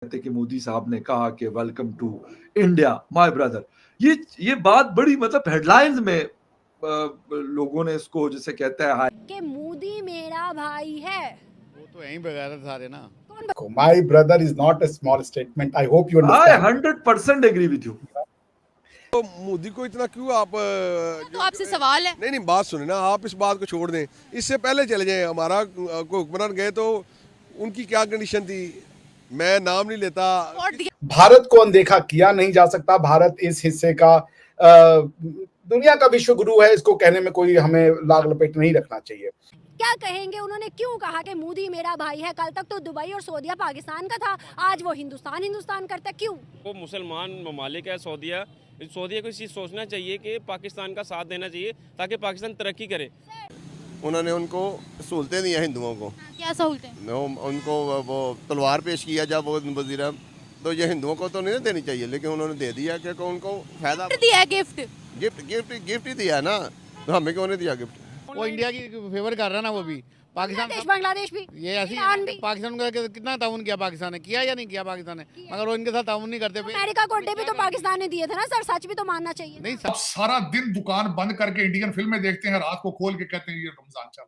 कहते कि मोदी साहब ने कहा कि welcome to India my brother. ये बात बड़ी मतलब हेडलाइंस में लोगों ने इसको जैसे कहते हैं कि मोदी मेरा भाई है। वो तो यहीं बगैरत सारे ना। My brother is not a small statement. I hope you I understand. 100% agree with you. तो मोदी को इतना क्यों आप तो आपसे सवाल है। नहीं बात सुने ना, आप इस बात को छोड़ दें, इससे पहले चले जाएं। हमारा को हुक्मरान गए तो उनकी क्या कंडीशन थी, मैं नाम नहीं लेता। भारत को अनदेखा किया नहीं जा सकता। भारत इस हिस्से का दुनिया का विश्व गुरु है, इसको कहने में कोई हमें लाग लपेट नहीं रखना चाहिए। क्या कहेंगे, उन्होंने क्यों कहा कि मोदी मेरा भाई है? कल तक तो दुबई और सऊदीया पाकिस्तान का था, आज वो हिंदुस्तान करता, क्यों? वो मुसलमान ममालिक है सऊदीया को इस चीज़ सोचना चाहिए कि पाकिस्तान का साथ देना चाहिए ताकि पाकिस्तान तरक्की करे। उन्होंने उनको सहूलतें दी हैं हिंदुओं को। क्या सहूलतें? उनको वो तलवार पेश किया जब वो वजीर, तो ये हिंदुओं को तो नहीं देनी चाहिए, लेकिन उन्होंने दे दिया क्योंकि उनको फायदा दिया। गिफ्ट ही दिया ना, तो हमें क्यों नहीं दिया गिफ्ट? वो इंडिया की फेवर कर रहा है ना, वो भी पाकिस्तान बांग्लादेश भी ये ऐसी पाकिस्तान का कितना ताउन किया पाकिस्तान ने, किया या नहीं किया पाकिस्तान ने, मगर वो इनके साथ ताउन नहीं करते। अमेरिका को अड्डे भी तो पाकिस्तान ने दिए थे ना सर, सच भी तो मानना चाहिए। नहीं अब सारा दिन दुकान बंद करके इंडियन फिल्में देखते हैं, रात को खोल के कहते हैं ये रमजान चल,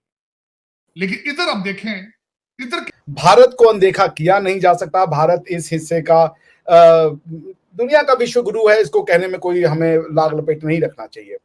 लेकिन इधर हम देखें, इधर भारत को अनदेखा किया नहीं जा सकता। भारत इस हिस्से का दुनिया का विश्व गुरु है, इसको कहने में कोई हमें लाग लपेट नहीं रखना चाहिए।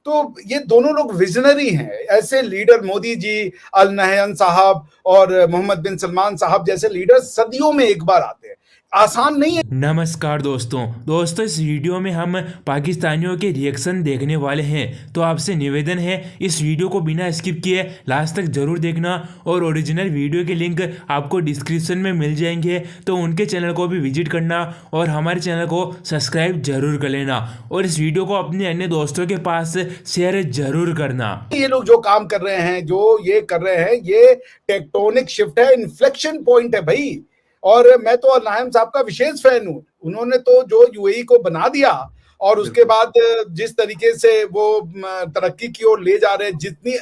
तो ये दोनों लोग विजनरी हैं। ऐसे leader Modi ji, Al Nahyan साहब और मोहम्मद बिन सलमान साहब जैसे लीडर सदियों में एक बार आते हैं, आसान नहीं है। नमस्कार दोस्तों इस वीडियो में हम पाकिस्तानियों के रिएक्शन देखने वाले हैं, तो आपसे निवेदन है इस वीडियो को बिना स्किप किए लास्ट तक जरूर देखना, और ओरिजिनल वीडियो के लिंक आपको डिस्क्रिप्शन में मिल जाएंगे, तो उनके चैनल को भी विजिट करना और हमारे चैनल को सब्सक्राइब जरूर कर लेना, और इस वीडियो को अपने अन्य दोस्तों के पास शेयर जरूर करना। ये लोग जो काम कर रहे हैं, जो ये कर रहे हैं, ये टेक्टोनिक शिफ्ट है, इन्फ्लेक्शन पॉइंट है भाई। और मैं तो नायम साहब का विशेष फैन हूं। उन्होंने तो जो यूएई को बना दिया और उसके बाद जिस तरीके से वो तरक्की की ओर ले जा रहे हैं, जितनी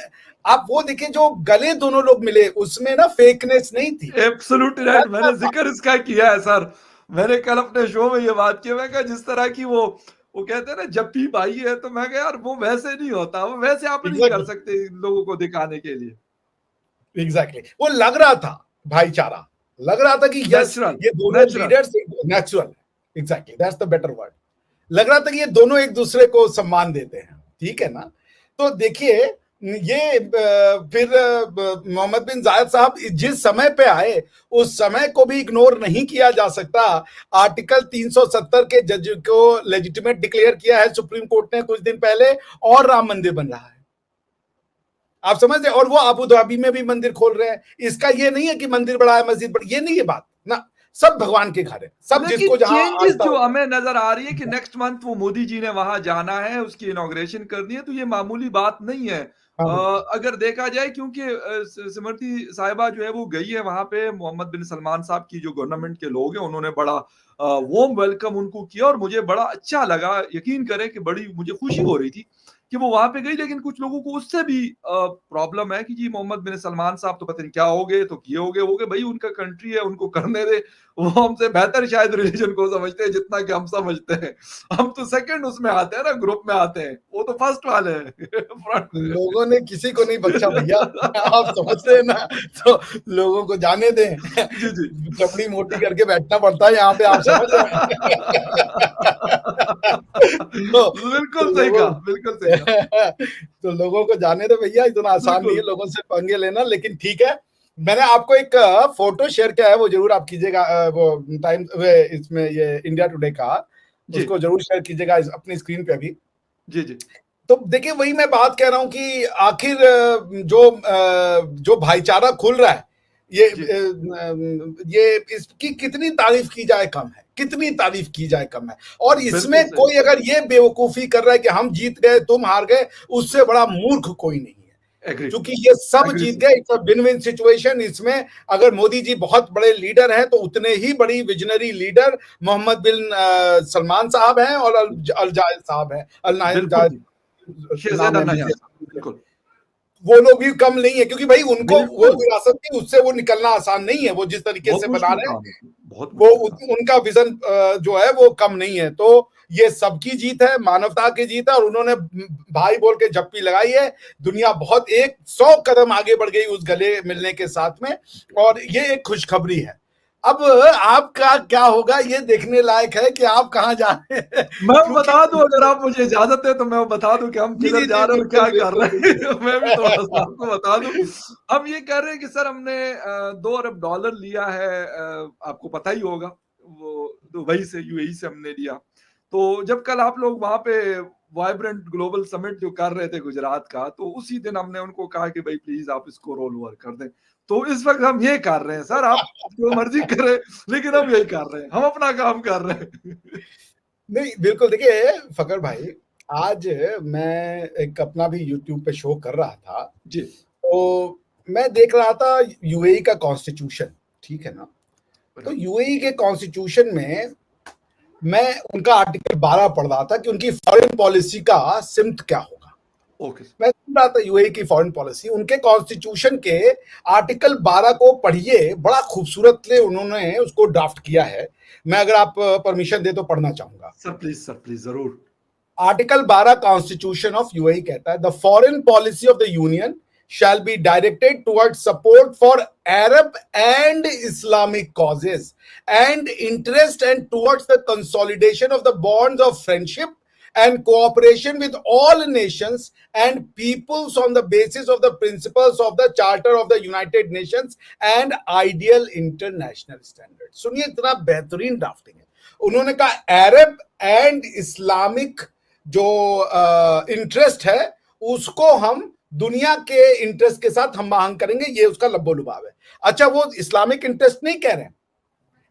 आप वो देखिए, जो गले दोनों लोग मिले उसमें ना फेकनेस नहीं थी। Absolutely right. मैंने जिक्र इसका किया है सर, मैंने कल अपने शो में ये बात की। मैं कहा जिस तरह की वो कहते हैं ना जब भी भाई है, तो मैं कहा यार वो वैसे नहीं होता, वो वैसे आप नहीं कर सकते लोगों को दिखाने के लिए। एग्जैक्टली वो लग रहा था भाईचारा, लग रहा था कि यस ये दोनों leaders natural, exactly that's the better word. लग रहा था कि ये दोनों एक दूसरे को सम्मान देते हैं, ठीक है ना। तो देखिए ये फिर मोहम्मद बिन जायद साहब जिस समय पे आए उस समय को भी इग्नोर नहीं किया जा सकता। आर्टिकल 370 के जज को लेजिटिमेट डिक्लेयर किया है सुप्रीम कोर्ट ने कुछ दिन पहले, और राम मंदिर बन रहा है, आप समझ रहे। और वो अबू धाबी में भी मंदिर खोल रहे हैं। इसका ये नहीं है कि मंदिर बड़ा है मस्जिद बड़ी, ये नहीं है बात ना, सब भगवान के घर है, सब जिसको जहां जो हमें नजर आ रही है कि नेक्स्ट मंथ वो मोदी जी ने वहां जाना है, उसकी इनॉग्रेशन करनी है, तो ये मामूली बात नहीं है अगर देखा जाए, क्योंकि सिमरती साहिबा जो है वो गई है वहां पे। मोहम्मद बिन सलमान साहब की जो गवर्नमेंट के लोग हैं उन्होंने बड़ा वार्म वेलकम उनको किया, और मुझे बड़ा अच्छा लगा। यकीन करें कि बड़ी मुझे खुशी हो रही थी कि वो वहां पे गई। लेकिन कुछ लोगों को उससे भी प्रॉब्लम है कि जी मोहम्मद बिन सलमान साहब तो पता नहीं क्या हो गए, तो किए हो गए भाई, उनका कंट्री है, उनको करने दे। वो हमसे बेहतर शायद रिलीजन को समझते हैं जितना कि हम समझते हैं। हम तो सेकंड उसमें आते हैं ना, ग्रुप में आते हैं, वो तो फर्स्ट वाले हैं। लोगों ने किसी को नहीं बख्शा भैया, आप समझते हैं ना, तो लोगों को जाने दें। चपड़ी मोटी करके बैठना पड़ता है यहाँ पे, आप समझ रहे तो, बिल्कुल सही कहा, बिल्कुल सही कहा। तो लोगों को जाने दे भैया, इतना आसान नहीं है लोगों से पंगे लेना। लेकिन ठीक है, मैंने आपको एक फोटो शेयर किया है, वो जरूर आप कीजिएगा। वो टाइम इसमें ये इंडिया टुडे का, उसको जरूर शेयर कीजिएगा अपनी स्क्रीन पे अभी। जी। तो देखिए वही मैं बात कह रहा हूं कि आखिर जो भाईचारा खुल रहा है, ये इसकी कितनी तारीफ की जाए कम है, कितनी तारीफ की जाए कम है। और इसमें कोई अगर ये बेवकूफी कर रहा है कि हम जीत गए तुम हार गए, उससे बड़ा मूर्ख कोई नहीं है, क्योंकि ये सब जीत गए। It's a win win situation. इसमें अगर मोदी जी बहुत बड़े लीडर हैं, तो उतने ही बड़ी विजनरी लीडर मोहम्मद बिन सलमान साहब हैं और अल जायद साहब हैं, अल नायन जायद। वो लोग भी कम नहीं है, क्योंकि भाई उनको वो बिल्कुल। विरासत थी, उससे वो निकलना आसान नहीं है। वो जिस तरीके बहुत से बना मुश्किल रहे हैं, काम है, बहुत वो मुश्किल काम। उनका विजन जो है वो कम नहीं है। तो ये सबकी जीत है, मानवता की जीत है, और उन्होंने भाई बोल के जप्पी लगाई है। दुनिया बहुत 100 कदम आगे बढ़ गई उस गले मिलने के साथ में, और ये एक खुशखबरी है। अब आपका क्या होगा ये देखने लायक है कि आप कहां जा रहे हैं। मैं क्योंकि बता दूं, अगर आप मुझे इजाजत है तो मैं बता दूं कि हम जी किधर जी जा जी, रहे हैं और क्या बिल्कुल कर बिल्कुल रहे हैं। बिल्कुल। मैं भी थोड़ा सा आपको बता दूं। हम ये कह रहे हैं कि सर हमने $2 अरब लिया है, आपको पता ही होगा, वो दुबई से, यूएई से हमने लिया। तो जब कल आप लोग वहां पे वाइब्रेंट ग्लोबल समिट जो कर रहे थे गुजरात का, तो उसी दिन हमने उनको कहा कि भाई प्लीज आप इसको रोल ओवर कर दें। तो इस वक्त हम ये कर रहे हैं सर, आप जो मर्जी करें, लेकिन हम यही कर रहे हैं, हम अपना काम कर रहे हैं। नहीं बिल्कुल, देखिए फकर भाई, आज मैं एक अपना भी यूट्यूब पे शो कर रहा था, जी। तो मैं देख रहा था यूएई का कॉन्स्टिट्यूशन, ठीक है ना। तो यूएई के कॉन्स्टिट्यूशन में मैं उनका आर्टिकल 12 पढ़ रहा था कि उनकी फॉरेन पॉलिसी का सिमत क्या होगा। ओके। मैं सुन रहा था यूएई की फॉरेन पॉलिसी, उनके कॉन्स्टिट्यूशन के आर्टिकल 12 को पढ़िए, बड़ा खूबसूरत से उन्होंने उसको ड्राफ्ट किया है। मैं अगर आप परमिशन दे तो पढ़ना चाहूंगा। सर प्लीज जरूर। आर्टिकल 12 कॉन्स्टिट्यूशन ऑफ यूएई कहता है, the foreign policy of the union shall be directed towards support for Arab and Islamic causes and interest, and towards the consolidation of the bonds of friendship and cooperation with all nations and peoples on the basis of the principles of the Charter of the United Nations and ideal international standards। सुनिए, इतना बेहतरीन drafting है। उन्होंने कहा Arab and Islamic जो interest है उसको हम दुनिया के इंटरेस्ट के साथ हम आहंग करेंगे, ये उसका लब्बो लुभाव है। अच्छा, वो इस्लामिक इंटरेस्ट नहीं कह रहे हैं,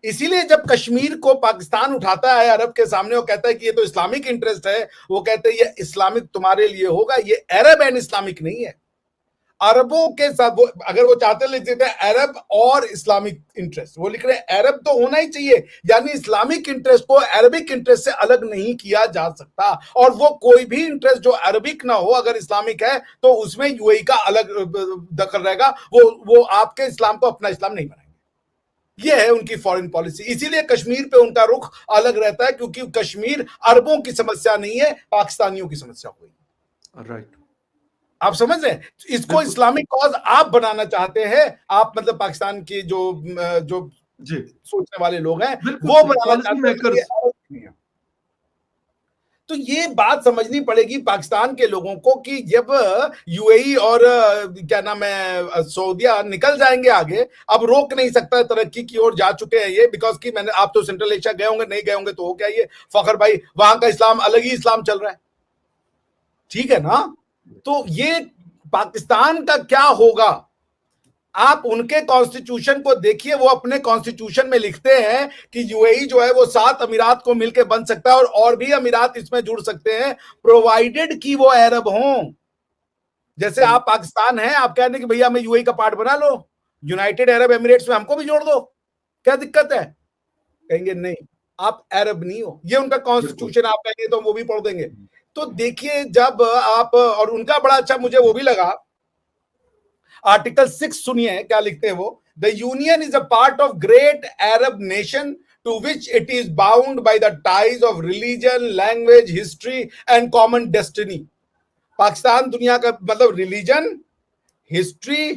इसीलिए जब कश्मीर को पाकिस्तान उठाता है अरब के सामने, वो कहता है कि ये तो इस्लामिक इंटरेस्ट है, वो कहते हैं ये इस्लामिक तुम्हारे लिए होगा, ये अरब एंड इस्लामिक नहीं है। अरबों के साथ वो अगर वो चाहते लिख देते हैं अरब और इस्लामिक इंटरेस्ट, वो लिख रहे हैं अरब तो होना ही चाहिए, यानी इस्लामिक इंटरेस्ट को अरबिक इंटरेस्ट से अलग नहीं किया जा सकता। और वो कोई भी इंटरेस्ट जो अरबिक ना हो, अगर इस्लामिक है तो उसमें यूएई का अलग दखल रहेगा, वो आपके इस्लाम को अपना इस्लाम नहीं बनाएंगे। ये है उनकी फॉरेन पॉलिसी। इसीलिए कश्मीर पे उनका रुख अलग रहता है, क्योंकि कश्मीर अरबों की समस्या नहीं है, पाकिस्तानियों की समस्या हुई। राइट। आप समझ रहे हैं, इसको इस्लामिक कॉज आप बनाना चाहते हैं, आप मतलब पाकिस्तान के जो जी सोचने वाले लोग हैं वो बनाना चाहते हैं। तो ये बात समझनी पड़ेगी पाकिस्तान के लोगों को कि जब यूएई और क्या नाम है सऊदीया निकल जाएंगे आगे, अब रोक नहीं सकता, तरक्की की ओर जा चुके हैं ये, बिकॉज की मैंने आप तो सेंट्रल एशिया गए होंगे, नहीं गए होंगे तो हो क्या ये फखर भाई, वहां का इस्लाम अलग ही इस्लाम चल रहा है, ठीक है ना। तो ये पाकिस्तान का क्या होगा, आप उनके कॉन्स्टिट्यूशन को देखिए, वो अपने कॉन्स्टिट्यूशन में लिखते हैं कि यूएई जो है वो 7 अमीरात को मिलकर बन सकता है, और भी अमीरात इसमें जुड़ सकते हैं, प्रोवाइडेड कि वो अरब हों। जैसे आप पाकिस्तान हैं, आप कहने कि भैया हमें यूएई का पार्ट बना लो, यूनाइटेड अरब एमिरेट्स में हमको भी जोड़ दो, क्या दिक्कत है? कहेंगे नहीं, आप अरब नहीं हो, ये उनका कॉन्स्टिट्यूशन, आप कहेंगे तो वो भी पढ़ देंगे। तो देखिए, जब आप, और उनका बड़ा अच्छा मुझे वो भी लगा, आर्टिकल 6 सुनिए क्या लिखते हैं वो, the union is a part of great Arab nation to which it is bound by the ties of religion, language, history and common destiny. Pakistan दुनिया का मतलब रिलीजन, हिस्ट्री,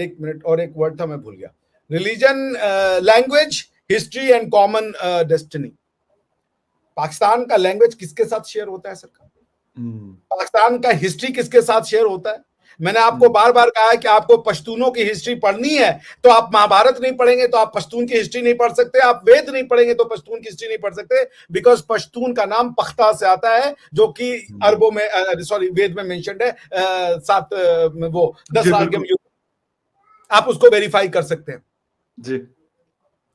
एक मिनट और एक वर्ड था मैं भूल गया, religion, language, history and common destiny. Pakistan का लैंग्वेज किसके साथ शेयर होता है सरकार? पाकिस्तान का हिस्ट्री किसके साथ शेयर होता है? मैंने आपको बार बार कहा है कि आपको पश्तूनों की हिस्ट्री पढ़नी है तो आप महाभारत नहीं पढ़ेंगे तो आप पश्तून की हिस्ट्री नहीं पढ़ सकते, आप वेद नहीं पढ़ेंगे तो पश्तून की हिस्ट्री नहीं पढ़ सकते, बिकॉज पश्तून का नाम पख्ता से आता है, जो कि अरबों में सॉरी वेद में मेंशन्ड है, 7 वो 10 साल के, आप उसको वेरीफाई कर सकते हैं जी।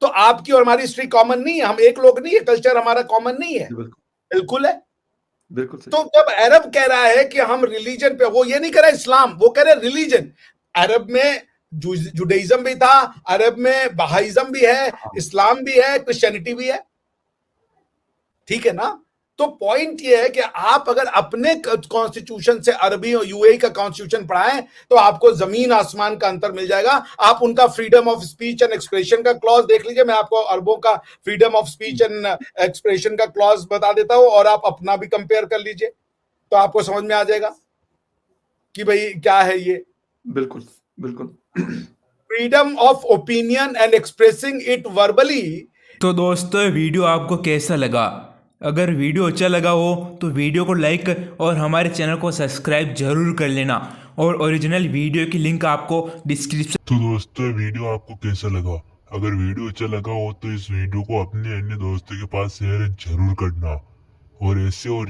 तो आपकी और हमारी हिस्ट्री कॉमन नहीं है, हम एक लोग नहीं है, कल्चर हमारा कॉमन नहीं है, बिल्कुल है, बिल्कुल सही। तो जब अरब कह रहा है कि हम रिलीजन पे, वो ये नहीं कह रहा इस्लाम, वो कह रहे रिलीजन। अरब में जुडाइज्म भी था, अरब में बहाइज्म भी है, इस्लाम भी है, क्रिश्चियनिटी भी है, ठीक है ना। तो पॉइंट ये है कि आप अगर अपने कॉन्स्टिट्यूशन से अरबी और यूएई का कॉन्स्टिट्यूशन पढ़ाएं तो आपको जमीन आसमान का अंतर मिल जाएगा। आप उनका freedom of speech and expression का क्लॉज देख लीजिए, मैं आपको अरबों का freedom of speech and expression का क्लॉज बता देता हूं, और आप अपना भी कंपेयर कर लीजिए तो आपको समझ में आ जाएगा कि भाई क्या है ये। बिल्कुल बिल्कुल। Freedom of opinion and expressing it verbally. तो दोस्तों वीडियो आपको कैसा लगा? अगर वीडियो अच्छा लगा हो तो वीडियो को लाइक और हमारे चैनल को सब्सक्राइब जरूर कर लेना, और ओरिजिनल वीडियो की लिंक आपको डिस्क्रिप्शन। तो दोस्तों वीडियो आपको कैसा लगा? अगर वीडियो अच्छा लगा हो तो इस वीडियो को अपने अन्य दोस्तों के पास शेयर जरूर करना, और ऐसे और